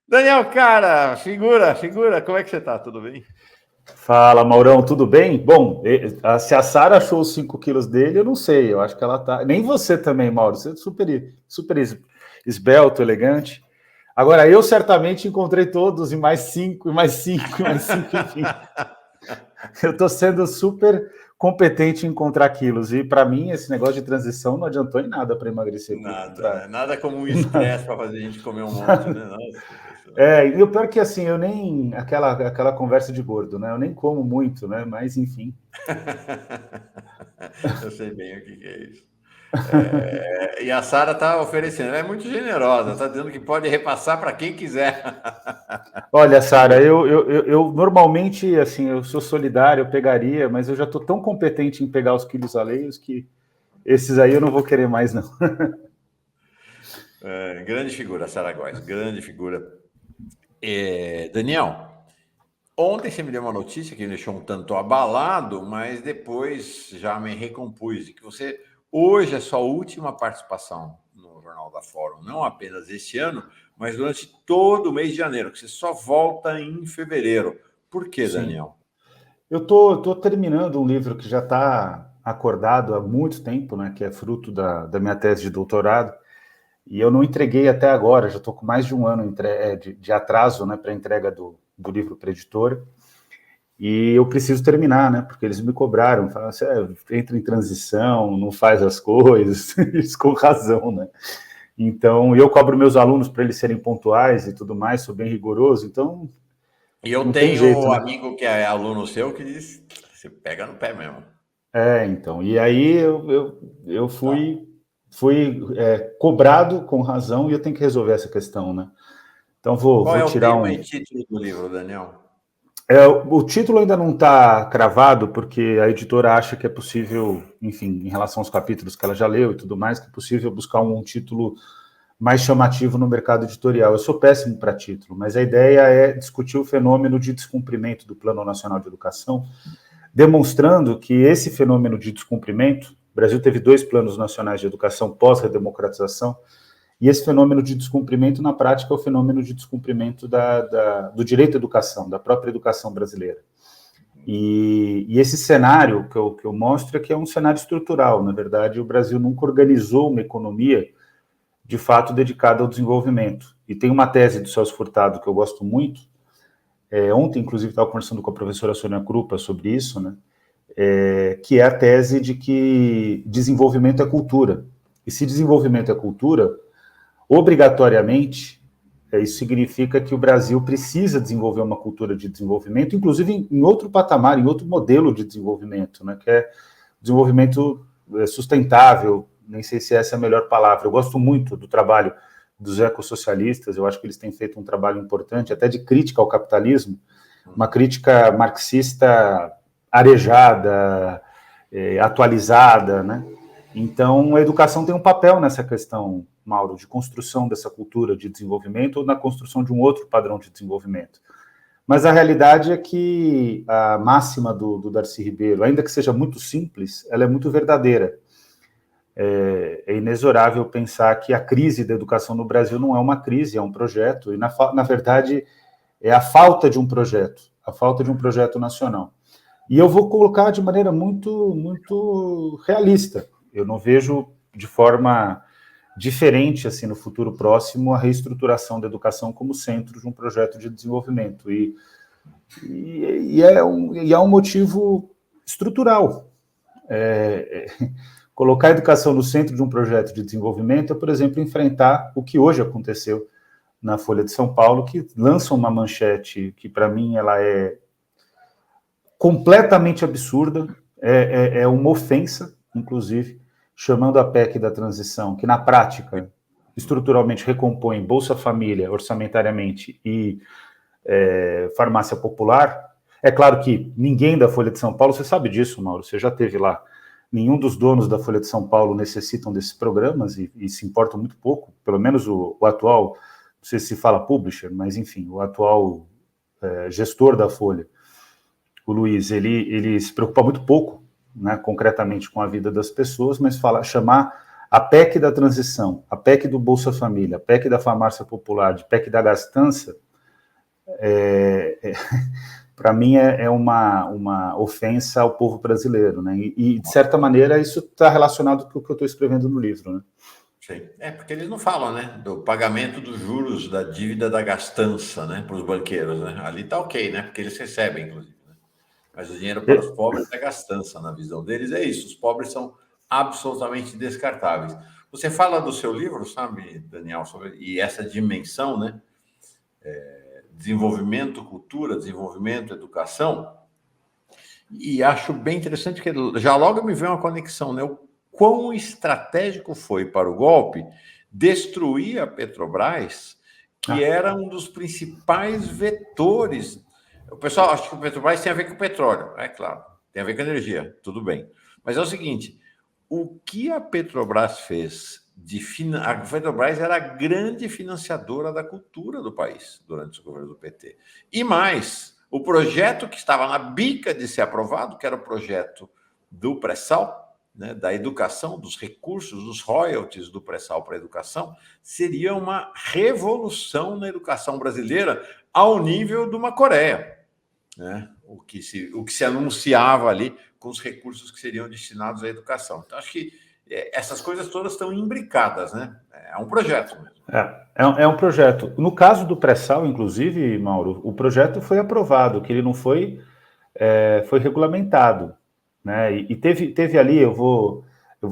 Daniel, cara, figura, como é que você tá? Tudo bem? Fala, Maurão, tudo bem? Bom, se a Sara achou os 5 quilos dele, eu não sei, eu acho que ela tá. Nem você também, Mauro, você é super esbelto, elegante. Agora, eu certamente encontrei todos, e mais 5, e mais 5, e mais 5, enfim. Eu estou sendo super competente em encontrar quilos, e para mim, esse negócio de transição não adiantou em nada para emagrecer, pelo Nada, né? contrário. Nada como um estresse para fazer a gente comer um monte, né? Nossa. E o pior é que assim, eu nem. Aquela conversa de gordo, né? Eu nem como muito, né? Mas enfim. Eu sei bem o que é isso. E a Sara está oferecendo, ela é muito generosa, está dizendo que pode repassar para quem quiser. Olha, Sara, eu normalmente, assim, eu sou solidário, eu pegaria, mas eu já estou tão competente em pegar os quilos alheios que esses aí eu não vou querer mais, não. Grande figura, Sara Góes, grande figura. Daniel, ontem você me deu uma notícia que me deixou um tanto abalado, mas depois já me recompus, de que você, hoje, é sua última participação no Jornal da Fórum, não apenas este ano, mas durante todo o mês de janeiro, que você só volta em fevereiro. Por quê, Sim. Daniel? Eu tô terminando um livro que já está acordado há muito tempo, né? Que é fruto da minha tese de doutorado, e eu não entreguei até agora, já estou com mais de um ano de atraso, né, para a entrega do livro para a editora. E eu preciso terminar, né? Porque eles me cobraram, falaram assim, entra em transição, não faz as coisas, eles com razão, né? Então, eu cobro meus alunos para eles serem pontuais e tudo mais, sou bem rigoroso, então E eu não tem tenho jeito, um né? amigo que é aluno seu que diz, você pega no pé mesmo. Então, e aí eu Tá. fui cobrado com razão e eu tenho que resolver essa questão, né? Então, Qual vou é o tirar tema um. e título do livro, Daniel? O título ainda não está cravado, porque a editora acha que é possível, enfim, em relação aos capítulos que ela já leu e tudo mais, que é possível buscar um título mais chamativo no mercado editorial. Eu sou péssimo para título, mas a ideia é discutir o fenômeno de descumprimento do Plano Nacional de Educação, demonstrando que esse fenômeno de descumprimento, o Brasil teve 2 planos nacionais de educação pós-redemocratização, e esse fenômeno de descumprimento, na prática, é o fenômeno de descumprimento do direito à educação, da própria educação brasileira. E esse cenário que eu mostro é que é um cenário estrutural. Na verdade, o Brasil nunca organizou uma economia de fato dedicada ao desenvolvimento. E tem uma tese do Celso Furtado que eu gosto muito. Ontem, inclusive, estava conversando com a professora Sônia Krupa sobre isso, né? Que é a tese de que desenvolvimento é cultura. E se desenvolvimento é cultura, obrigatoriamente, isso significa que o Brasil precisa desenvolver uma cultura de desenvolvimento, inclusive em outro patamar, em outro modelo de desenvolvimento, né, que é desenvolvimento sustentável, nem sei se essa é a melhor palavra. Eu gosto muito do trabalho dos ecossocialistas, eu acho que eles têm feito um trabalho importante, até de crítica ao capitalismo, uma crítica marxista arejada, atualizada, né? Então, a educação tem um papel nessa questão, Mauro, de construção dessa cultura de desenvolvimento ou na construção de um outro padrão de desenvolvimento. Mas a realidade é que a máxima do Darcy Ribeiro, ainda que seja muito simples, ela é muito verdadeira. É inexorável pensar que a crise da educação no Brasil não é uma crise, é um projeto, e na verdade é a falta de um projeto, a falta de um projeto nacional. E eu vou colocar de maneira muito realista. Eu não vejo de forma diferente, assim, no futuro próximo, a reestruturação da educação como centro de um projeto de desenvolvimento. E é um motivo estrutural. Colocar a educação no centro de um projeto de desenvolvimento é, por exemplo, enfrentar o que hoje aconteceu na Folha de São Paulo, que lança uma manchete que, para mim, ela é completamente absurda, é uma ofensa, inclusive, chamando a PEC da transição, que na prática, estruturalmente recompõe Bolsa Família orçamentariamente e farmácia popular. É claro que ninguém da Folha de São Paulo, você sabe disso, Mauro, você já esteve lá, nenhum dos donos da Folha de São Paulo necessitam desses programas e se importam muito pouco, pelo menos o atual, não sei se fala publisher, mas enfim, o atual gestor da Folha, o Luiz, ele se preocupa muito pouco, né, concretamente com a vida das pessoas, mas chamar A PEC da transição, a PEC do Bolsa Família, a PEC da farmácia popular, a PEC da gastança, para mim é uma ofensa ao povo brasileiro, né? E de certa maneira, isso está relacionado com o que eu estou escrevendo no livro, né? Sim. Porque eles não falam, né, do pagamento dos juros da dívida da gastança, né, para os banqueiros, né? Ali está ok, né, porque eles recebem, inclusive. Né? Mas o dinheiro para os pobres é gastança, na visão deles, é isso. Os pobres são absolutamente descartáveis. Você fala do seu livro, sabe, Daniel, e essa dimensão, né, desenvolvimento, cultura, desenvolvimento, educação, e acho bem interessante que já logo me veio uma conexão, né, o quão estratégico foi para o golpe destruir a Petrobras, que era um dos principais vetores. O pessoal acha que o Petrobras tem a ver com o petróleo, é claro, tem a ver com a energia, tudo bem. Mas é o seguinte, o que a Petrobras fez a Petrobras era a grande financiadora da cultura do país durante o governo do PT. E mais, o projeto que estava na bica de ser aprovado, que era o projeto do pré-sal, né, da educação, dos recursos, dos royalties do pré-sal para a educação, seria uma revolução na educação brasileira ao nível de uma Coreia. Né? O que se anunciava ali com os recursos que seriam destinados à educação. Então, acho que essas coisas todas estão imbricadas, né? É um projeto mesmo. É um projeto. No caso do pré-sal, inclusive, Mauro, o projeto foi aprovado, que ele não foi, foi regulamentado. Né? E teve ali, eu vou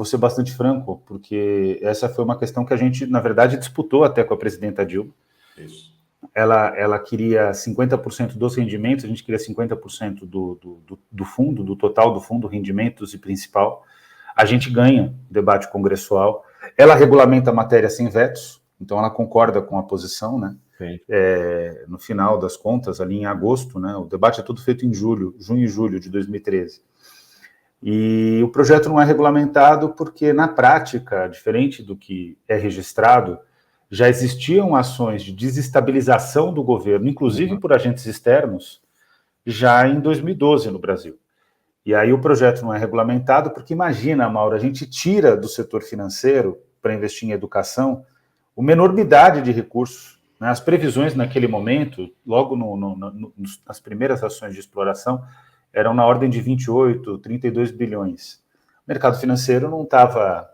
ser bastante franco, porque essa foi uma questão que a gente, na verdade, disputou até com a presidenta Dilma. Isso. Ela queria 50% dos rendimentos, a gente queria 50% do fundo, do total do fundo, rendimentos e principal. A gente ganha o debate congressual. Ela regulamenta a matéria sem vetos, então ela concorda com a posição, né? No final das contas, ali em agosto, né? O debate é tudo feito em junho e julho de 2013. E o projeto não é regulamentado porque, na prática, diferente do que é registrado, já existiam ações de desestabilização do governo, inclusive por agentes externos, já em 2012 no Brasil. E aí o projeto não é regulamentado porque, imagina, Mauro, a gente tira do setor financeiro para investir em educação uma enormidade de recursos. Né? As previsões naquele momento, logo nas primeiras ações de exploração, eram na ordem de 28, 32 bilhões. O mercado financeiro não estava...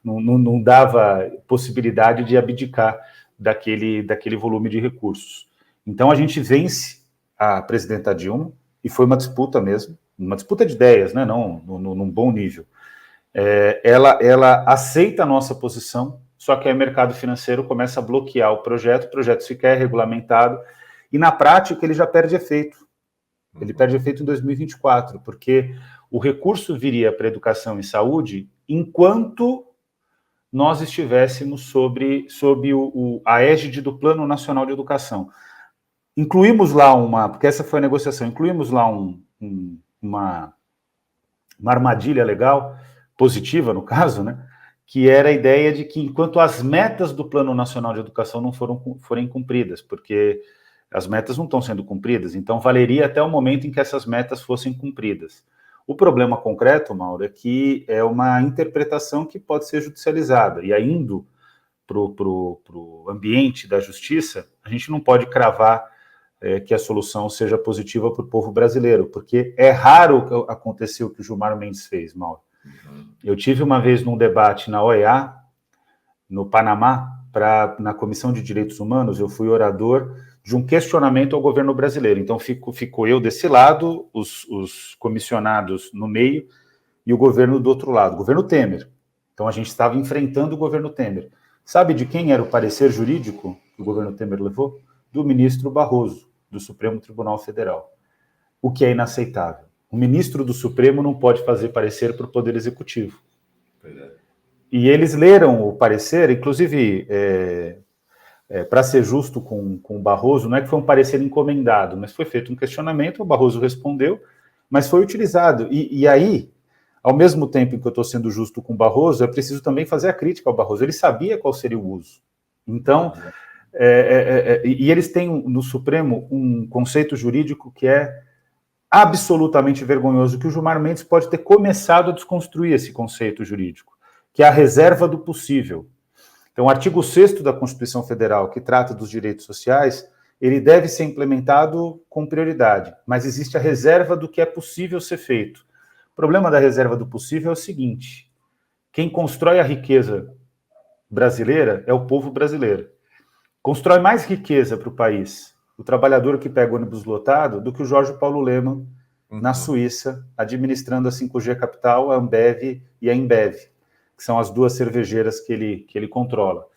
não dava possibilidade de abdicar daquele volume de recursos. Então, a gente vence a presidenta Dilma, e foi uma disputa mesmo, uma disputa de ideias, né, não num bom nível. Ela aceita a nossa posição, só que aí o mercado financeiro começa a bloquear o projeto sequer é regulamentado, e na prática ele já perde efeito. Ele perde efeito em 2024, porque o recurso viria para educação e saúde enquanto nós estivéssemos sob a égide do Plano Nacional de Educação. Incluímos lá porque essa foi a negociação, incluímos lá uma armadilha legal, positiva no caso, né, que era a ideia de que enquanto as metas do Plano Nacional de Educação não forem cumpridas, porque as metas não estão sendo cumpridas, então valeria até o momento em que essas metas fossem cumpridas. O problema concreto, Mauro, é que é uma interpretação que pode ser judicializada, e aí indo para o ambiente da justiça, a gente não pode cravar que a solução seja positiva para o povo brasileiro, porque é raro acontecer o que o Gilmar Mendes fez, Mauro. Eu tive uma vez num debate na OEA, no Panamá, na Comissão de Direitos Humanos, eu fui orador de um questionamento ao governo brasileiro. Então, ficou eu desse lado, os comissionados no meio, e o governo do outro lado, o governo Temer. Então, a gente estava enfrentando o governo Temer. Sabe de quem era o parecer jurídico que o governo Temer levou? Do ministro Barroso, do Supremo Tribunal Federal. O que é inaceitável. O ministro do Supremo não pode fazer parecer para o Poder Executivo. E eles leram o parecer, inclusive, para ser justo com o Barroso, não é que foi um parecer encomendado, mas foi feito um questionamento, o Barroso respondeu, mas foi utilizado. E aí, ao mesmo tempo em que eu estou sendo justo com o Barroso, é preciso também fazer a crítica ao Barroso. Ele sabia qual seria o uso. Então, e eles têm no Supremo um conceito jurídico que é absolutamente vergonhoso, que o Gilmar Mendes pode ter começado a desconstruir esse conceito jurídico. que é a reserva do possível. Então, o artigo 6º da Constituição Federal, que trata dos direitos sociais, ele deve ser implementado com prioridade, mas existe a reserva do que é possível ser feito. O problema da reserva do possível é o seguinte: quem constrói a riqueza brasileira é o povo brasileiro. Constrói mais riqueza para o país o trabalhador que pega o ônibus lotado do que o Jorge Paulo Lemann na Suíça, administrando a 5G Capital, a Ambev e a Embev, que são as duas cervejeiras que ele controla.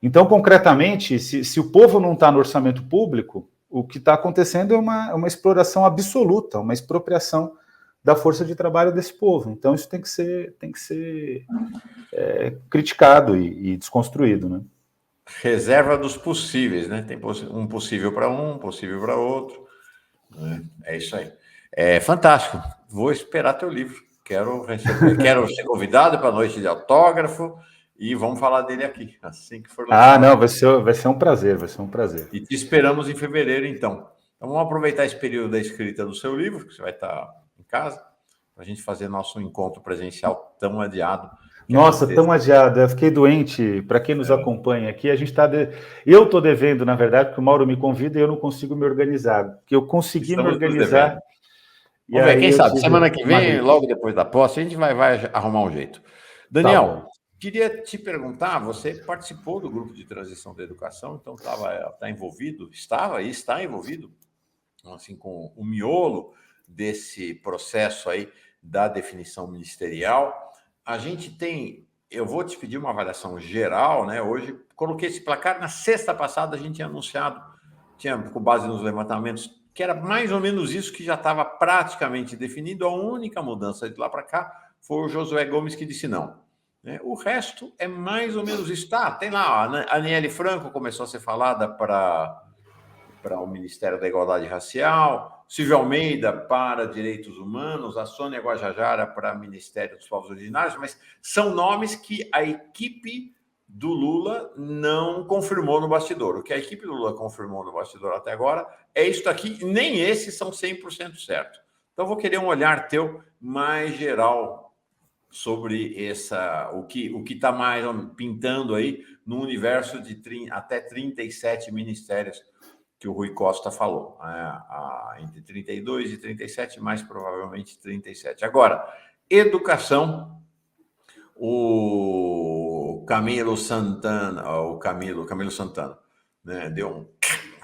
Então, concretamente, se o povo não está no orçamento público, o que está acontecendo é uma exploração absoluta, uma expropriação da força de trabalho desse povo. Então, isso tem que ser criticado e desconstruído, né? Reserva dos possíveis, né? Tem um possível para um possível para outro. Né? É isso aí. É fantástico. Vou esperar teu livro. Quero ser convidado para a noite de autógrafo e vamos falar dele aqui, assim que for lançado. Não, vai ser um prazer, vai ser um prazer. E te esperamos em fevereiro, então. Então vamos aproveitar esse período da escrita do seu livro, que você vai estar em casa, para a gente fazer nosso encontro presencial tão adiado. Nossa, tão adiado. Eu fiquei doente. Para quem nos acompanha aqui, a gente está. Eu estou devendo, na verdade, porque o Mauro me convida e eu não consigo me organizar. Porque eu consegui me organizar. Vamos ver, quem sabe, semana que vem, logo depois da posse, a gente vai arrumar um jeito. Daniel, queria te perguntar, você participou do grupo de transição da educação, então está envolvido, estava e está envolvido, assim, com o miolo desse processo aí da definição ministerial. A gente tem, eu vou te pedir uma avaliação geral, né? Hoje, coloquei esse placar, na sexta passada a gente tinha anunciado, com base nos levantamentos, que era mais ou menos isso que já estava praticamente definido. A única mudança de lá para cá foi o Josué Gomes que disse não. O resto é mais ou menos isso. Tem lá, a Aniele Franco começou a ser falada para o Ministério da Igualdade Racial, Silvio Almeida para Direitos Humanos, a Sônia Guajajara para Ministério dos Povos Originários, mas são nomes que a equipe do Lula não confirmou no bastidor. O que a equipe do Lula confirmou no bastidor até agora é isso aqui, nem esses são 100% certos. Então, vou querer um olhar teu mais geral sobre o que está mais pintando aí no universo de até 37 ministérios que o Rui Costa falou. Entre 32 e 37, mais provavelmente 37. Agora, educação, o Camilo Santana, né, deu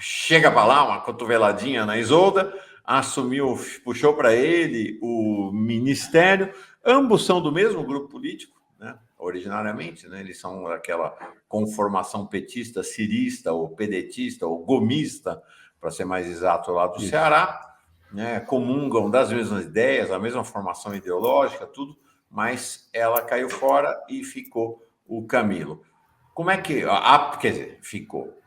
chega para lá, uma cotoveladinha na Isolda, assumiu, puxou para ele o ministério. Ambos são do mesmo grupo político, né, originariamente, né, eles são aquela conformação petista, cirista, ou pedetista, ou gomista, para ser mais exato, lá do Ceará, né, comungam das mesmas ideias, a mesma formação ideológica, tudo, mas ela caiu fora e ficou o Camilo. Como é que... quer dizer, ficou.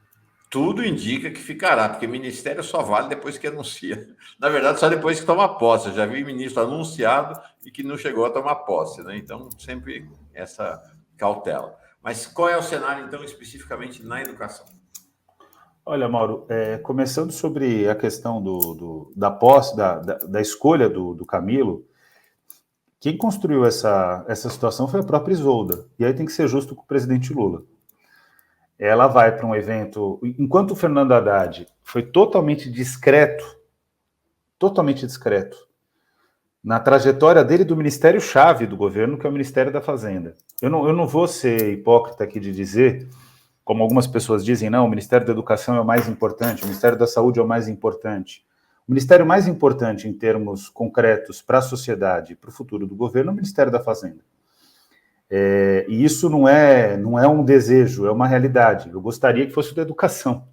Tudo indica que ficará, porque ministério só vale depois que anuncia. Na verdade, só depois que toma posse. Eu já vi ministro anunciado e que não chegou a tomar posse, né? Então, sempre essa cautela. Mas qual é o cenário, então, especificamente na educação? Olha, Mauro, começando sobre a questão da posse, da escolha do Camilo, quem construiu essa situação foi a própria Isolda. E aí tem que ser justo com o presidente Lula. Ela vai para um evento... Enquanto o Fernando Haddad foi totalmente discreto na trajetória dele do ministério-chave do governo, que é o Ministério da Fazenda. Eu não vou ser hipócrita aqui de dizer, como algumas pessoas dizem, não, o Ministério da Educação é o mais importante, o Ministério da Saúde é o mais importante. O ministério mais importante em termos concretos para a sociedade e para o futuro do governo é o Ministério da Fazenda. E isso não é um desejo, é uma realidade. Eu gostaria que fosse o da educação,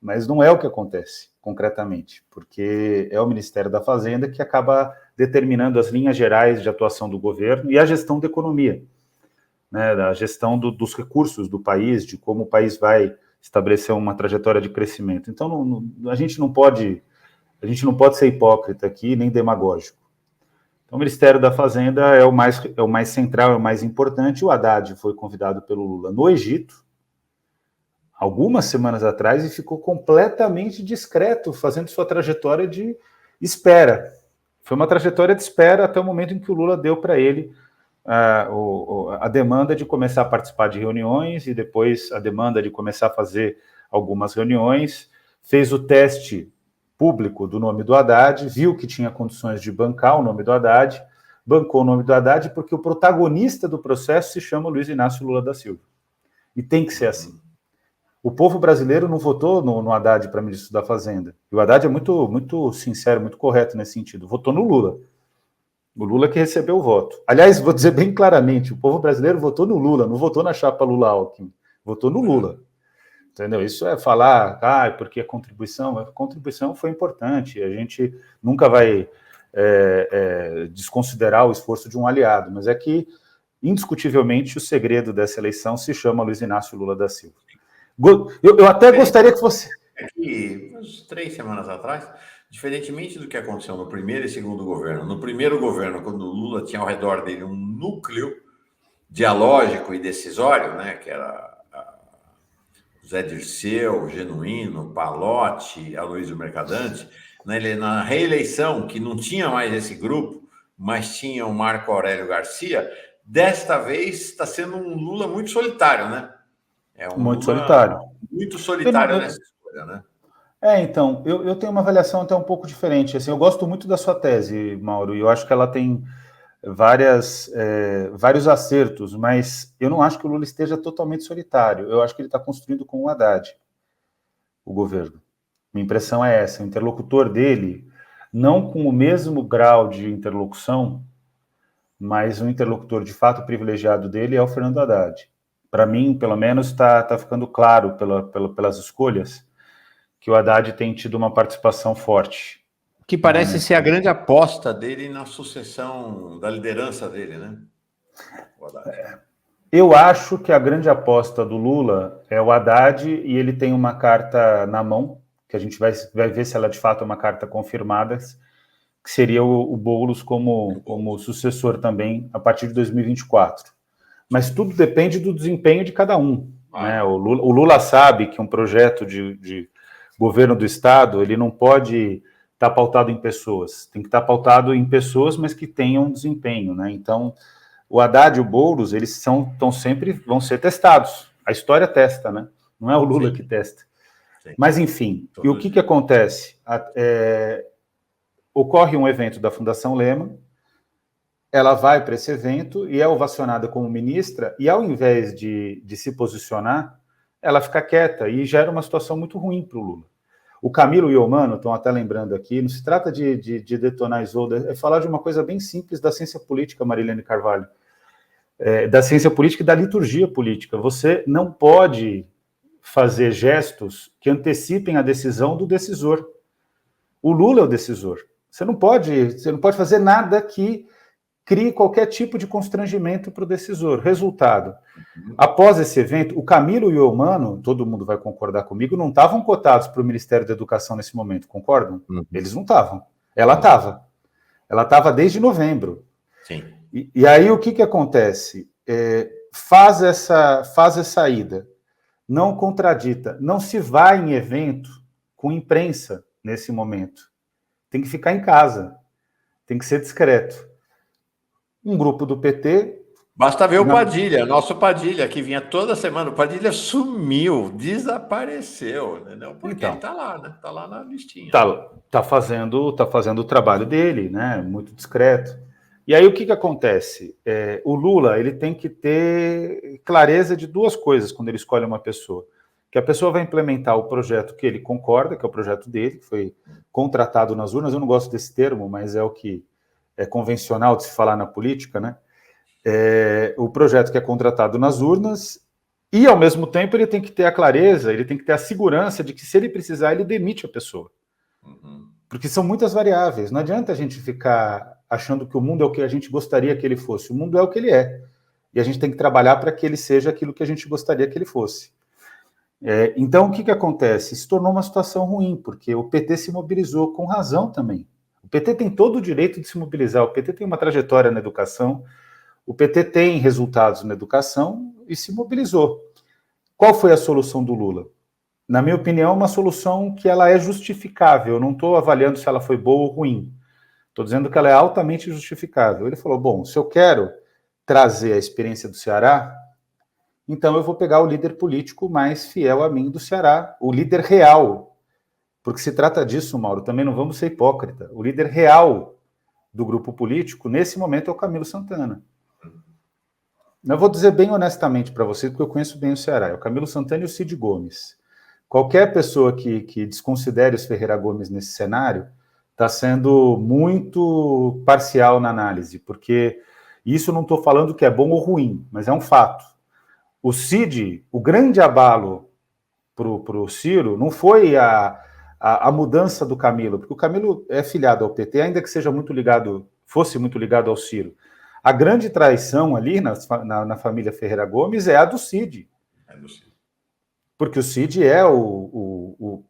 mas não é o que acontece concretamente, porque é o Ministério da Fazenda que acaba determinando as linhas gerais de atuação do governo e a gestão da economia, né, a gestão dos recursos do país, de como o país vai estabelecer uma trajetória de crescimento. Então, a gente não pode ser hipócrita aqui, nem demagógico. Então, o Ministério da Fazenda é o mais central, é o mais importante. O Haddad foi convidado pelo Lula no Egito, algumas semanas atrás, e ficou completamente discreto, fazendo sua trajetória de espera. Foi uma trajetória de espera até o momento em que o Lula deu para ele a demanda de começar a participar de reuniões e depois a demanda de começar a fazer algumas reuniões, fez o teste público do nome do Haddad, viu que tinha condições de bancar o nome do Haddad, bancou o nome do Haddad porque o protagonista do processo se chama Luiz Inácio Lula da Silva. E tem que ser assim. O povo brasileiro não votou no Haddad para ministro da Fazenda. E o Haddad é muito, muito sincero, muito correto nesse sentido. Votou no Lula. O Lula que recebeu o voto. Aliás, vou dizer bem claramente, o povo brasileiro votou no Lula, não votou na chapa Lula-Alckmin. Votou no Lula. Entendeu? Isso é falar, porque a contribuição foi importante, a gente nunca vai desconsiderar o esforço de um aliado, mas é que, indiscutivelmente, o segredo dessa eleição se chama Luiz Inácio Lula da Silva. Eu até gostaria que fosse... Aqui, umas 3 semanas atrás, diferentemente do que aconteceu no primeiro e segundo governo, no primeiro governo, quando o Lula tinha ao redor dele um núcleo dialógico e decisório, né, que era Zé Dirceu, Genuíno, Palotti, Aloysio Mercadante, na reeleição, que não tinha mais esse grupo, mas tinha o Marco Aurélio Garcia, desta vez está sendo um Lula muito solitário, né? Muito solitário. Muito solitário nessa escolha, né? Então, eu tenho uma avaliação até um pouco diferente. Assim, eu gosto muito da sua tese, Mauro, e eu acho que ela tem vários acertos, mas eu não acho que o Lula esteja totalmente solitário. Eu acho que ele está construindo com o Haddad, o governo. Minha impressão é essa. O interlocutor dele, não com o mesmo grau de interlocução, mas o interlocutor de fato privilegiado dele é o Fernando Haddad. Para mim, pelo menos, está ficando claro pelas escolhas que o Haddad tem tido uma participação forte. Que parece ser a grande aposta dele na sucessão da liderança dele, né? Eu acho que a grande aposta do Lula é o Haddad e ele tem uma carta na mão, que a gente vai ver se ela de fato é uma carta confirmada, que seria o Boulos como sucessor também a partir de 2024. Mas tudo depende do desempenho de cada um. Né? O Lula sabe que um projeto de governo do Estado, ele não pode estar pautado em pessoas. Tem que estar pautado em pessoas, mas que tenham desempenho. Né? Então, o Haddad e o Boulos, eles vão ser testados. A história testa, né? Não é o Lula que testa. Sim. Mas, enfim, e o que acontece? Ocorre um evento da Fundação Lehman, ela vai para esse evento e é ovacionada como ministra, e ao invés de se posicionar, ela fica quieta e gera uma situação muito ruim para o Lula. O Camilo e o Mano estão até lembrando aqui, não se trata de detonar Isolda, é falar de uma coisa bem simples da ciência política, Marilene Carvalho, da ciência política e da liturgia política. Você não pode fazer gestos que antecipem a decisão do decisor. O Lula é o decisor. Você não pode fazer nada que crie qualquer tipo de constrangimento para o decisor. Resultado, após esse evento, o Camilo e o Eumano, todo mundo vai concordar comigo, não estavam cotados para o Ministério da Educação nesse momento, concordam? Eles não estavam. Ela estava. Ela estava desde novembro. Sim. E aí o que acontece? Faz essa ida, não contradita, não se vai em evento com imprensa nesse momento. Tem que ficar em casa, tem que ser discreto. Um grupo do PT... Basta ver o Padilha, nosso Padilha, que vinha toda semana. O Padilha sumiu, desapareceu, entendeu? Porque então, ele está lá, né? Está lá na listinha. Tá fazendo o trabalho dele, né? Muito discreto. E aí o que acontece? O Lula, ele tem que ter clareza de duas coisas quando ele escolhe uma pessoa. Que a pessoa vai implementar o projeto que ele concorda, que é o projeto dele, que foi contratado nas urnas. Eu não gosto desse termo, mas é o que é convencional de se falar na política, né? O projeto que é contratado nas urnas, e ao mesmo tempo ele tem que ter a clareza, ele tem que ter a segurança de que se ele precisar, ele demite a pessoa. Porque são muitas variáveis, não adianta a gente ficar achando que o mundo é o que a gente gostaria que ele fosse, o mundo é o que ele é, e a gente tem que trabalhar para que ele seja aquilo que a gente gostaria que ele fosse. Então o que acontece? Se tornou uma situação ruim, porque o PT se mobilizou com razão também. O PT tem todo o direito de se mobilizar, o PT tem uma trajetória na educação, o PT tem resultados na educação e se mobilizou. Qual foi a solução do Lula? Na minha opinião, uma solução que ela é justificável. Eu não estou avaliando se ela foi boa ou ruim. Estou dizendo que ela é altamente justificável. Ele falou, bom, se eu quero trazer a experiência do Ceará, então eu vou pegar o líder político mais fiel a mim do Ceará, o líder real, porque se trata disso, Mauro, também não vamos ser hipócrita. O líder real do grupo político, nesse momento, é o Camilo Santana. Eu vou dizer bem honestamente para você, porque eu conheço bem o Ceará, é o Camilo Santana e o Cid Gomes. Qualquer pessoa que desconsidere os Ferreira Gomes nesse cenário está sendo muito parcial na análise, porque isso não estou falando que é bom ou ruim, mas é um fato. O Cid, o grande abalo para o Ciro, não foi a mudança do Camilo, porque o Camilo é filiado ao PT, ainda que seja muito ligado, fosse muito ligado ao Ciro. A grande traição ali na família Ferreira Gomes é a do Cid. É do Cid. Porque o Cid é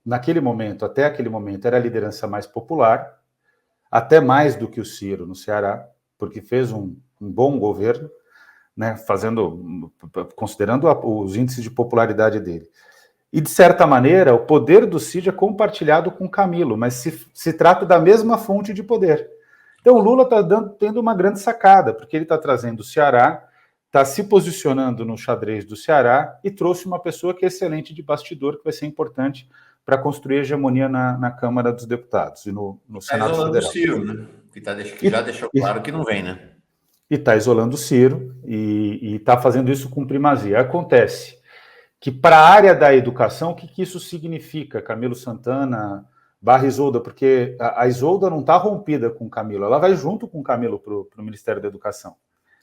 naquele momento, até aquele momento, era a liderança mais popular, até mais do que o Ciro no Ceará, porque fez um bom governo, né, considerando os índices de popularidade dele. E, de certa maneira, o poder do Cid é compartilhado com o Camilo, mas se trata da mesma fonte de poder. Então, o Lula está tendo uma grande sacada, porque ele está trazendo o Ceará, está se posicionando no xadrez do Ceará e trouxe uma pessoa que é excelente de bastidor, que vai ser importante para construir a hegemonia na Câmara dos Deputados e no Senado Federal. Está isolando o Ciro, né? Que já deixou claro que não vem, né? E está isolando o Ciro e está fazendo isso com primazia. Acontece que para a área da educação, o que isso significa, Camilo Santana / Isolda? Porque a Isolda não está rompida com o Camilo, ela vai junto com o Camilo para o Ministério da Educação,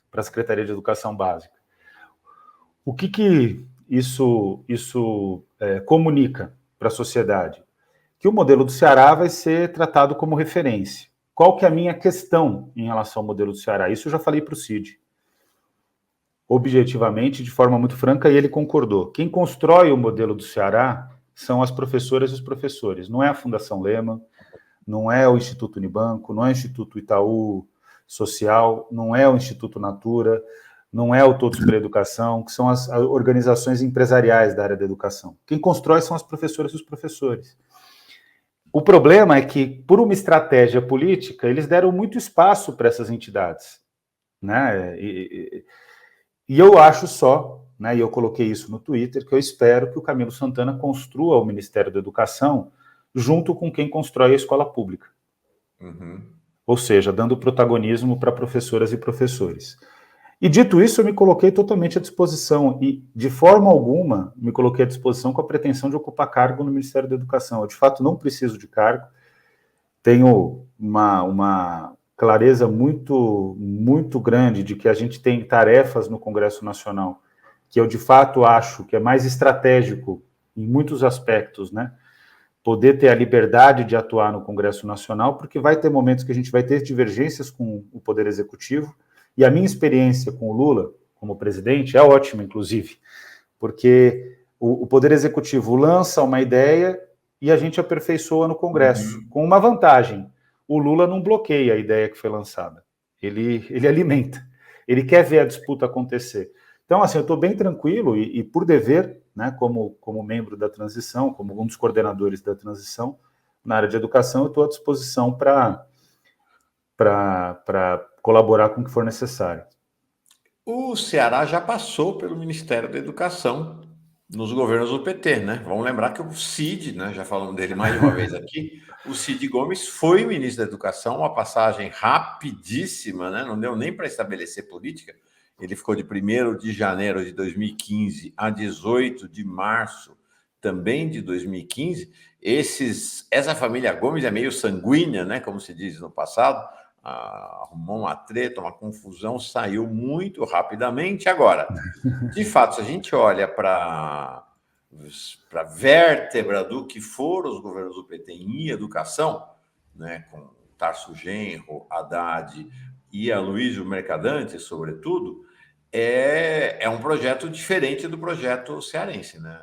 para a Secretaria de Educação Básica. O que isso comunica para a sociedade? Que o modelo do Ceará vai ser tratado como referência. Qual que é a minha questão em relação ao modelo do Ceará? Isso eu já falei para o Cid. Objetivamente, de forma muito franca, e ele concordou. Quem constrói o modelo do Ceará são as professoras e os professores. Não é a Fundação Lehman, não é o Instituto Unibanco, não é o Instituto Itaú Social, não é o Instituto Natura, não é o Todos pela Educação, que são as organizações empresariais da área da educação. Quem constrói são as professoras e os professores. O problema é que, por uma estratégia política, eles deram muito espaço para essas entidades, né? E eu acho só, né, e eu coloquei isso no Twitter, que eu espero que o Camilo Santana construa o Ministério da Educação junto com quem constrói a escola pública. Uhum. Ou seja, dando protagonismo para professoras e professores. E dito isso, eu me coloquei totalmente à disposição e, de forma alguma, me coloquei à disposição com a pretensão de ocupar cargo no Ministério da Educação. Eu, de fato, não preciso de cargo, tenho uma clareza muito, muito grande de que a gente tem tarefas no Congresso Nacional que eu, de fato, acho que é mais estratégico em muitos aspectos, né? Poder ter a liberdade de atuar no Congresso Nacional, porque vai ter momentos que a gente vai ter divergências com o Poder Executivo, e a minha experiência com o Lula, como presidente, é ótima, inclusive, porque o Poder Executivo lança uma ideia e a gente aperfeiçoa no Congresso, com uma vantagem: o Lula não bloqueia a ideia que foi lançada, ele alimenta, ele quer ver a disputa acontecer. Então, assim, eu estou bem tranquilo e por dever, né, como membro da transição, como um dos coordenadores da transição na área de educação, eu estou à disposição para colaborar com o que for necessário. O Ceará já passou pelo Ministério da Educação nos governos do PT, né? Vamos lembrar que o Cid, né, já falamos dele mais de uma vez aqui, o Cid Gomes foi ministro da Educação, uma passagem rapidíssima, né? Não deu nem para estabelecer política. Ele ficou de 1º de janeiro de 2015 a 18 de março também de 2015. Essa família Gomes é meio sanguínea, né? Como se diz no passado. Arrumou uma treta, uma confusão, saiu muito rapidamente. Agora, de fato, se a gente olha para a vértebra do que foram os governos do PT em educação, né, com Tarso Genro, Haddad e Aloysio Mercadante, sobretudo, é um projeto diferente do projeto cearense, né?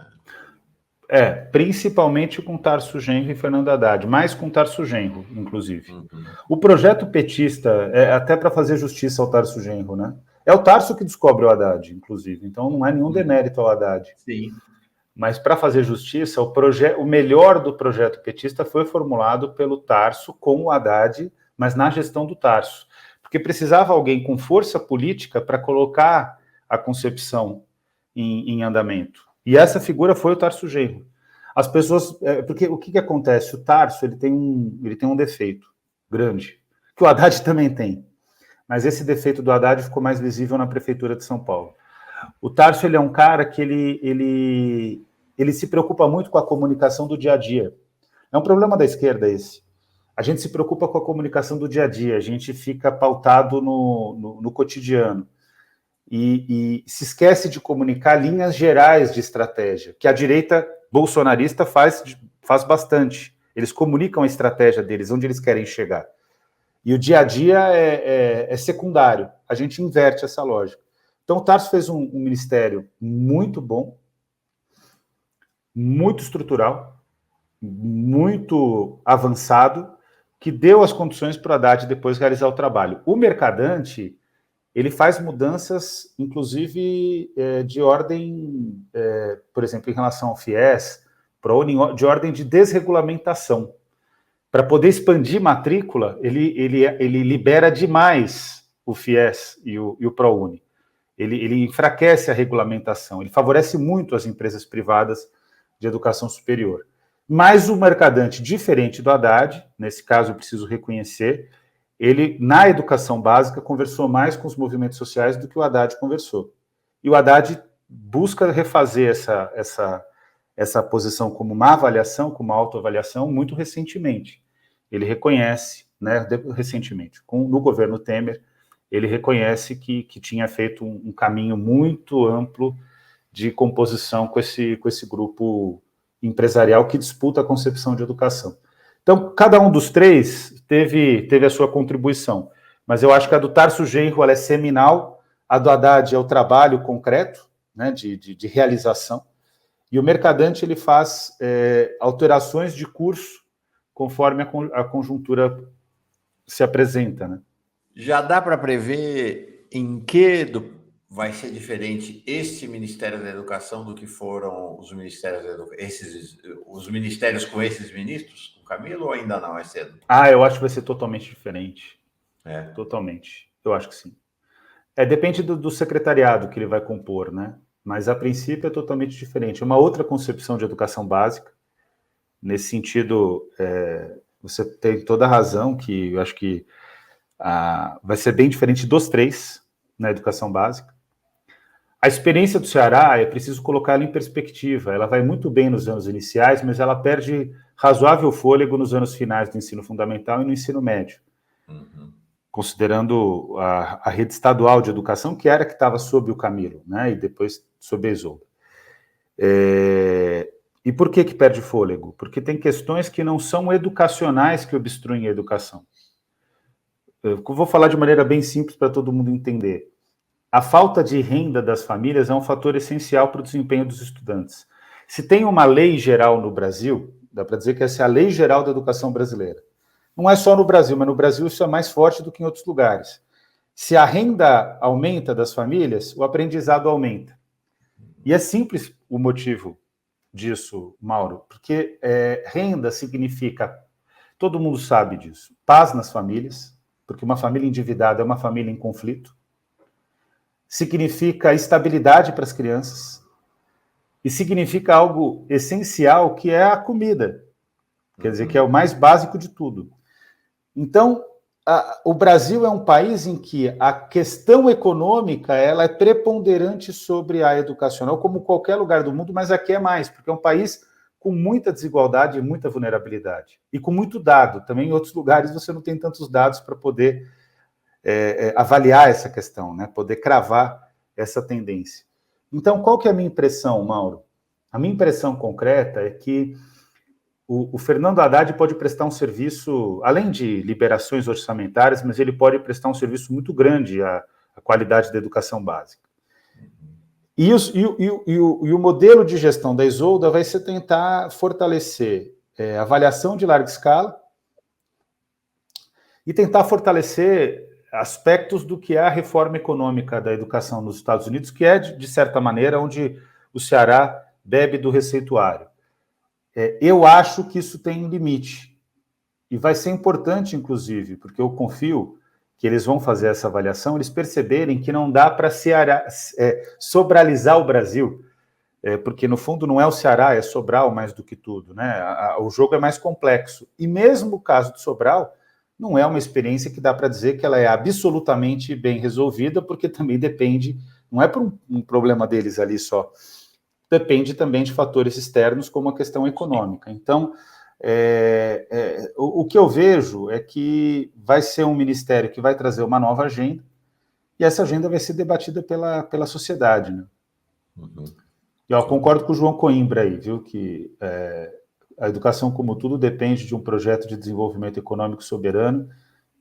Principalmente com Tarso Genro e Fernando Haddad, mais com Tarso Genro, inclusive. Uhum. O projeto petista, até para fazer justiça ao Tarso Genro, né? É o Tarso que descobre o Haddad, inclusive, então não é nenhum demérito ao Haddad. Sim. Mas para fazer justiça, o melhor do projeto petista foi formulado pelo Tarso com o Haddad, mas na gestão do Tarso. porque precisava alguém com força política para colocar a concepção em andamento. E essa figura foi o Tarso Genro. As pessoas... porque o que acontece? O Tarso ele tem um defeito grande, que o Haddad também tem. Mas esse defeito do Haddad ficou mais visível na prefeitura de São Paulo. O Tarso ele é um cara que ele se preocupa muito com a comunicação do dia a dia. É um problema da esquerda esse. A gente se preocupa com a comunicação do dia a dia, a gente fica pautado no cotidiano. E se esquece de comunicar linhas gerais de estratégia, que a direita bolsonarista faz bastante. Eles comunicam a estratégia deles, onde eles querem chegar. E o dia a dia é secundário. A gente inverte essa lógica. Então, o Tarso fez um ministério muito bom, muito estrutural, muito avançado, que deu as condições para o Haddad depois realizar o trabalho. O Mercadante, ele faz mudanças, inclusive, de ordem, por exemplo, em relação ao FIES, de ordem de desregulamentação. Para poder expandir matrícula, ele libera demais o FIES e o ProUni. Ele enfraquece a regulamentação, ele favorece muito as empresas privadas de educação superior. Mas o Mercadante, diferente do Haddad, nesse caso eu preciso reconhecer, ele, na educação básica, conversou mais com os movimentos sociais do que o Haddad conversou. E o Haddad busca refazer essa posição como uma avaliação, como uma autoavaliação, muito recentemente. Ele reconhece, né, recentemente, no governo Temer, ele reconhece que tinha feito um caminho muito amplo de composição com esse grupo empresarial que disputa a concepção de educação. Então, cada um dos três teve a sua contribuição, mas eu acho que a do Tarso Genro ela é seminal, a do Haddad é o trabalho concreto, né, de realização, e o Mercadante ele faz alterações de curso conforme a conjuntura se apresenta, né? Já dá para prever em que vai ser diferente este Ministério da Educação do que foram os Ministérios da Educação, os ministérios com esses ministros, com Camilo, ou ainda não, é cedo? Eu acho que vai ser totalmente diferente. Totalmente. Eu acho que sim. Depende do secretariado que ele vai compor, né? Mas, a princípio, é totalmente diferente. É uma outra concepção de educação básica. Nesse sentido, você tem toda a razão que eu acho que vai ser bem diferente dos três na educação básica. A experiência do Ceará, é preciso colocá-la em perspectiva. Ela vai muito bem nos anos iniciais, mas ela perde razoável fôlego nos anos finais do ensino fundamental e no ensino médio. Uhum. Considerando a rede estadual de educação, que estava sob o Camilo, né, e depois sob a Isolda. E por que perde fôlego? Porque tem questões que não são educacionais que obstruem a educação. Eu vou falar de maneira bem simples para todo mundo entender. A falta de renda das famílias é um fator essencial para o desempenho dos estudantes. Se tem uma lei geral no Brasil, dá para dizer que essa é a lei geral da educação brasileira. Não é só no Brasil, mas no Brasil isso é mais forte do que em outros lugares. Se a renda aumenta das famílias, o aprendizado aumenta. E é simples o motivo disso, Mauro, porque renda significa, todo mundo sabe disso, paz nas famílias, porque uma família endividada é uma família em conflito. Significa estabilidade para as crianças e significa algo essencial, que é a comida. Quer dizer, que é o mais básico de tudo. Então, o Brasil é um país em que a questão econômica ela é preponderante sobre a educacional, como qualquer lugar do mundo, mas aqui é mais, porque é um país com muita desigualdade e muita vulnerabilidade. E com muito dado. Também em outros lugares você não tem tantos dados para poder avaliar essa questão, né? Poder cravar essa tendência. Então, qual que é a minha impressão, Mauro? A minha impressão concreta é que o Fernando Haddad pode prestar um serviço, além de liberações orçamentárias, mas ele pode prestar um serviço muito grande à qualidade da educação básica. E o modelo de gestão da Isolda vai ser tentar fortalecer avaliação de larga escala e tentar fortalecer aspectos do que é a reforma econômica da educação nos Estados Unidos, que é, de certa maneira, onde o Ceará bebe do receituário. Eu acho que isso tem limite. E vai ser importante, inclusive, porque eu confio que eles vão fazer essa avaliação, eles perceberem que não dá para sobralizar o Brasil, porque no fundo não é o Ceará, é Sobral mais do que tudo, né? O jogo é mais complexo. E mesmo o caso do Sobral não é uma experiência que dá para dizer que ela é absolutamente bem resolvida, porque também depende, não é por um problema deles ali só, depende também de fatores externos, como a questão econômica. Então, o que eu vejo é que vai ser um ministério que vai trazer uma nova agenda, e essa agenda vai ser debatida pela sociedade, né? Uhum. Eu concordo com o João Coimbra aí, viu, que a educação, como tudo, depende de um projeto de desenvolvimento econômico soberano,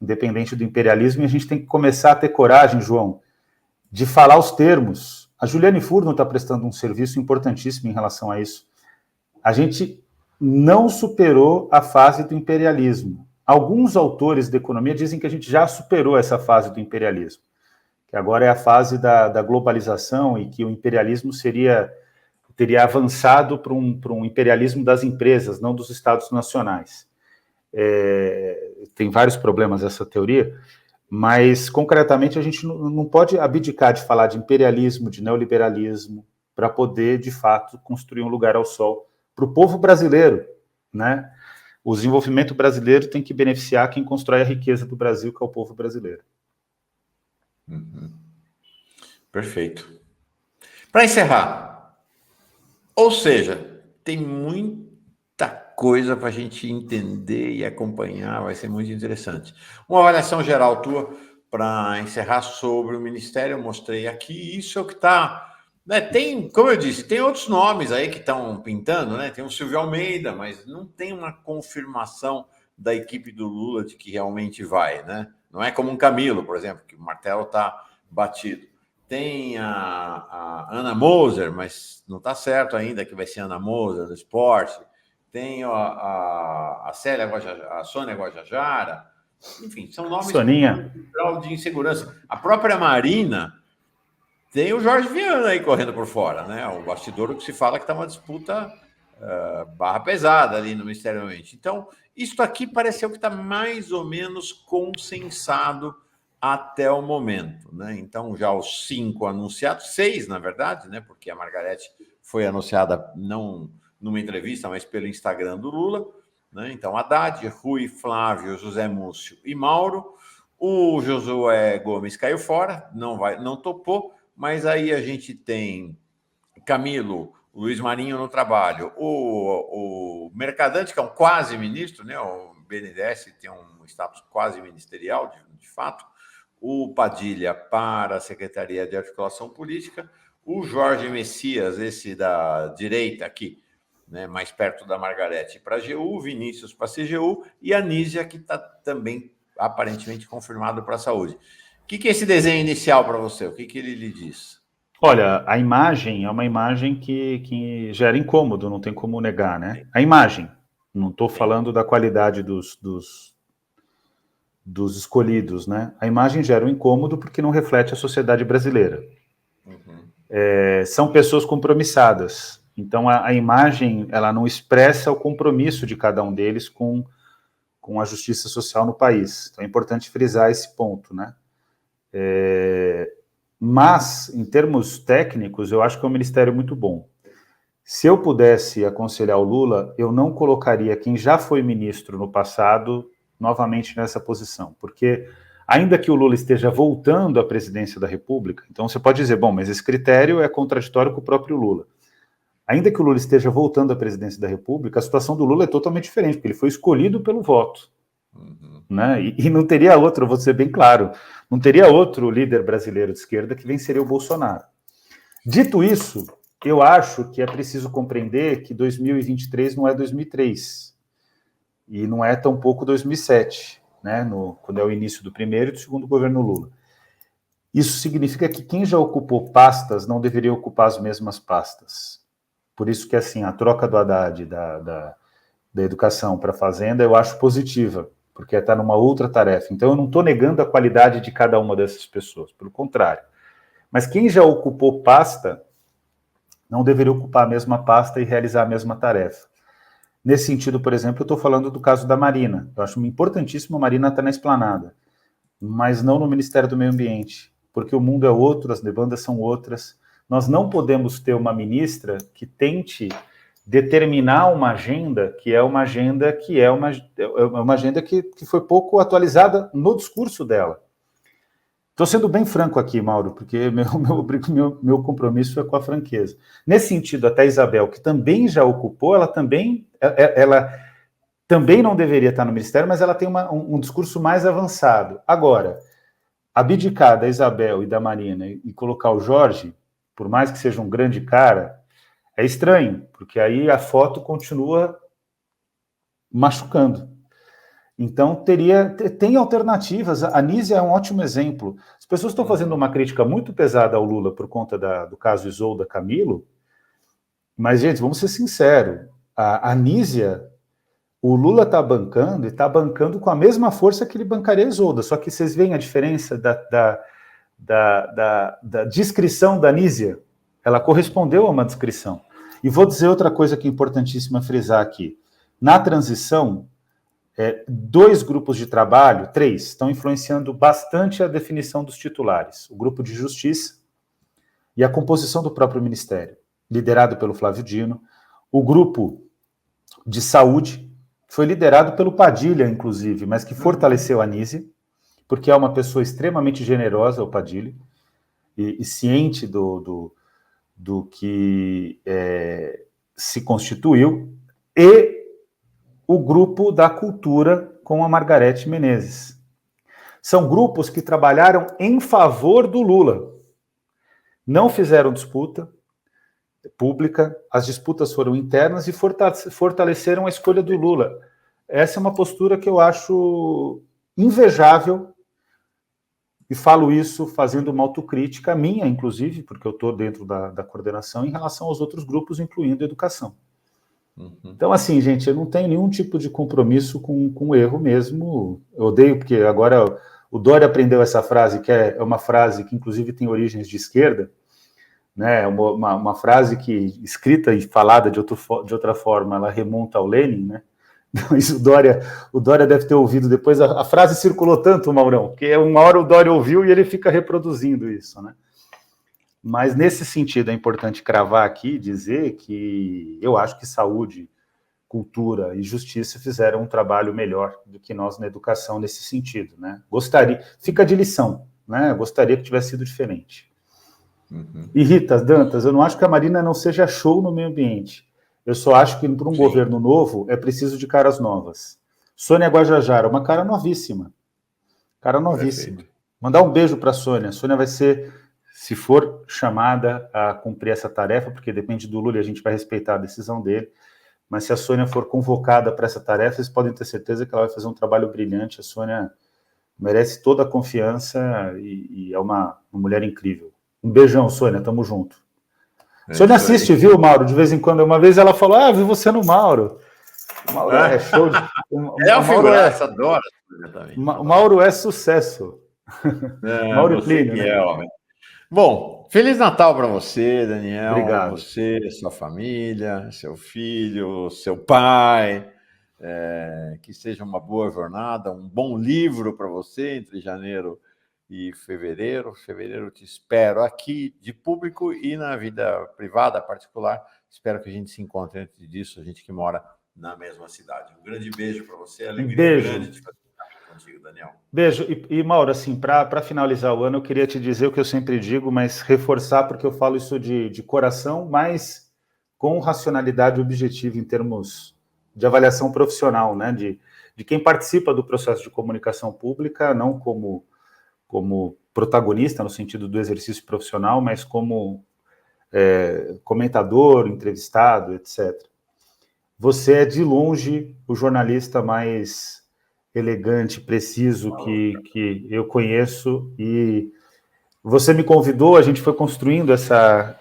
independente do imperialismo, e a gente tem que começar a ter coragem, João, de falar os termos. A Juliane Furno está prestando um serviço importantíssimo em relação a isso. A gente não superou a fase do imperialismo. Alguns autores da economia dizem que a gente já superou essa fase do imperialismo, que agora é a fase da globalização e que o imperialismo teria avançado para um imperialismo das empresas, não dos estados nacionais. Tem vários problemas essa teoria, mas, concretamente, a gente não pode abdicar de falar de imperialismo, de neoliberalismo, para poder, de fato, construir um lugar ao sol para o povo brasileiro, né? O desenvolvimento brasileiro tem que beneficiar quem constrói a riqueza do Brasil, que é o povo brasileiro. Uhum. Perfeito. Para encerrar, ou seja, tem muita coisa para a gente entender e acompanhar, vai ser muito interessante. Uma avaliação geral tua, para encerrar, sobre o Ministério, eu mostrei aqui, isso é o que está... Né, tem, como eu disse, tem outros nomes aí que estão pintando, né? Tem o Silvio Almeida, mas não tem uma confirmação da equipe do Lula de que realmente vai, né? Não é como um Camilo, por exemplo, que o martelo está batido. Tem a Ana Moser, mas não está certo ainda que vai ser Ana Moser do esporte. Tem a Sônia Guajajara. Enfim, são nomes de insegurança. A própria Marina... Tem o Jorge Viana aí correndo por fora, né? O bastidor que se fala que está uma disputa barra pesada ali no Ministério do Meio Ambiente. Então, isso aqui pareceu que está mais ou menos consensado até o momento, né? Então, já os 5 anunciados, 6, na verdade, né? Porque a Margarete foi anunciada não numa entrevista, mas pelo Instagram do Lula, né? Então, Haddad, Rui, Flávio, José Múcio e Mauro. O Josué Gomes caiu fora, não topou. Mas aí a gente tem Camilo, Luiz Marinho no trabalho, o Mercadante, que é um quase ministro, né? O BNDES tem um status quase ministerial, de fato, o Padilha para a Secretaria de Articulação Política, o Jorge Messias, esse da direita aqui, né? Mais perto da Margarete, para a AGU, Vinícius para a CGU, e a Nízia, que está também aparentemente confirmado para a saúde. O que é esse desenho inicial para você? O que ele lhe diz? Olha, a imagem é uma imagem que gera incômodo, não tem como negar, né? A imagem, não estou falando da qualidade dos escolhidos, né? A imagem gera um incômodo porque não reflete a sociedade brasileira. Uhum. São pessoas compromissadas, então a imagem ela não expressa o compromisso de cada um deles com a justiça social no país. Então é importante frisar esse ponto, né? Mas, em termos técnicos, eu acho que é um ministério muito bom. Se eu pudesse aconselhar o Lula, eu não colocaria quem já foi ministro no passado novamente nessa posição, porque ainda que o Lula esteja voltando à presidência da República, então você pode dizer, bom, mas esse critério é contraditório com o próprio Lula. Ainda que o Lula esteja voltando à presidência da República, a situação do Lula é totalmente diferente, porque ele foi escolhido pelo voto. Né? E não teria outro, vou ser bem claro, não teria outro líder brasileiro de esquerda que venceria o Bolsonaro. Dito isso, eu acho que é preciso compreender que 2023 não é 2003 e não é tampouco 2007, né? Quando é o início do primeiro e do segundo governo Lula. Isso significa que quem já ocupou pastas não deveria ocupar as mesmas pastas. Por isso que, assim, a troca do Haddad da educação para a fazenda eu acho positiva, porque está numa outra tarefa. Então, eu não estou negando a qualidade de cada uma dessas pessoas, pelo contrário. Mas quem já ocupou pasta não deveria ocupar a mesma pasta e realizar a mesma tarefa. Nesse sentido, por exemplo, eu estou falando do caso da Marina. Eu acho importantíssimo a Marina estar na esplanada. mas não no Ministério do Meio Ambiente, porque o mundo é outro, as demandas são outras. Nós não podemos ter uma ministra que tente determinar uma agenda que é uma agenda que foi pouco atualizada no discurso dela. Estou sendo bem franco aqui, Mauro, porque meu compromisso é com a franqueza. Nesse sentido, até a Isabel, que também já ocupou, ela também não deveria estar no Ministério, mas ela tem um discurso mais avançado. Agora, abdicar da Isabel e da Marina e colocar o Jorge, por mais que seja um grande cara, é estranho, porque aí a foto continua machucando. Então, tem alternativas. A Anísia é um ótimo exemplo. As pessoas estão fazendo uma crítica muito pesada ao Lula por conta do caso Isolda Camilo, mas, gente, vamos ser sinceros, a Anísia, o Lula está bancando, e está bancando com a mesma força que ele bancaria a Isolda, só que vocês veem a diferença da descrição da Anísia? Ela correspondeu a uma descrição. E vou dizer outra coisa que é importantíssima frisar aqui. Na transição, 2 grupos de trabalho, 3, estão influenciando bastante a definição dos titulares. O grupo de justiça e a composição do próprio ministério, liderado pelo Flávio Dino. O grupo de saúde foi liderado pelo Padilha, inclusive, mas que fortaleceu a Anísia, porque é uma pessoa extremamente generosa, o Padilha, e ciente do que se constituiu, e o grupo da cultura com a Margarete Menezes. São grupos que trabalharam em favor do Lula. Não fizeram disputa pública, as disputas foram internas e fortaleceram a escolha do Lula. Essa é uma postura que eu acho invejável, e falo isso fazendo uma autocrítica minha, inclusive, porque eu estou dentro da coordenação, em relação aos outros grupos, incluindo a educação. Então, assim, gente, eu não tenho nenhum tipo de compromisso com o erro mesmo. Eu odeio, porque agora o Dória aprendeu essa frase, que é uma frase que, inclusive, tem origens de esquerda, né? Uma frase que, escrita e falada de outra forma, ela remonta ao Lenin, né? Então, isso o Dória deve ter ouvido depois. A frase circulou tanto, Maurão, que uma hora o Dória ouviu e ele fica reproduzindo isso, né? Mas, nesse sentido, é importante cravar aqui e dizer que eu acho que saúde, cultura e justiça fizeram um trabalho melhor do que nós na educação nesse sentido, né? Fica de lição, né? Gostaria que tivesse sido diferente. E Rita, Dantas, eu não acho que a Marina não seja show no meio ambiente. Eu só acho que para um governo novo é preciso de caras novas. Sônia Guajajara, uma cara novíssima. Cara novíssima. Perfeito. Mandar um beijo para a Sônia. A Sônia vai ser, se for chamada a cumprir essa tarefa, porque depende do Lula e a gente vai respeitar a decisão dele, mas se a Sônia for convocada para essa tarefa, vocês podem ter certeza que ela vai fazer um trabalho brilhante. A Sônia merece toda a confiança e é uma mulher incrível. Um beijão, Sônia, tamo junto. Sônia assiste, viu, Mauro, de vez em quando. Uma vez ela falou, vi você no Mauro. O Mauro é show de... É uma figuraça, adora. O Mauro é sucesso. Mauro Plínio, né? Homem. Bom, Feliz Natal para você, Daniel. Obrigado. Você, sua família, seu filho, seu pai. Que seja uma boa jornada, um bom livro para você entre janeiro e fevereiro. Fevereiro te espero aqui de público e na vida privada, particular. Espero que a gente se encontre antes disso, a gente que mora na mesma cidade. Um grande beijo para você. Alegria grande de fazer contigo, Daniel. Beijo. E Mauro, assim, para finalizar o ano, eu queria te dizer o que eu sempre digo, mas reforçar, porque eu falo isso de coração, mas com racionalidade objetiva em termos de avaliação profissional, né? De quem participa do processo de comunicação pública, não como protagonista, no sentido do exercício profissional, mas como comentador, entrevistado, etc. Você é, de longe, o jornalista mais elegante, preciso que eu conheço, e você me convidou, a gente foi construindo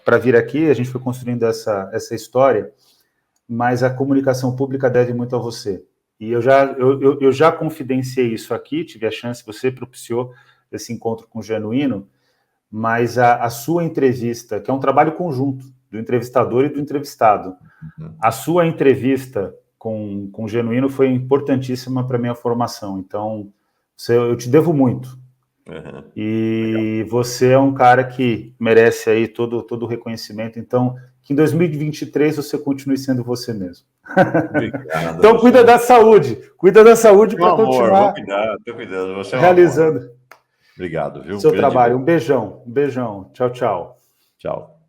para vir aqui, a gente foi construindo essa história, mas a comunicação pública deve muito a você. E eu já confidenciei isso aqui, tive a chance, você propiciou esse encontro com o Genuíno, mas a sua entrevista, que é um trabalho conjunto do entrevistador e do entrevistado, a sua entrevista com o Genuíno foi importantíssima para a minha formação. Então, eu te devo muito. Uhum. E você é um cara que merece aí todo o reconhecimento. Então, que em 2023 você continue sendo você mesmo. Obrigado. Então, cuida da saúde Meu para amor, vou continuar cuidar, tô cuidando. Você é um amor. realizando Obrigado, viu? seu Grande trabalho. beijo. Um beijão. Tchau, tchau. Tchau.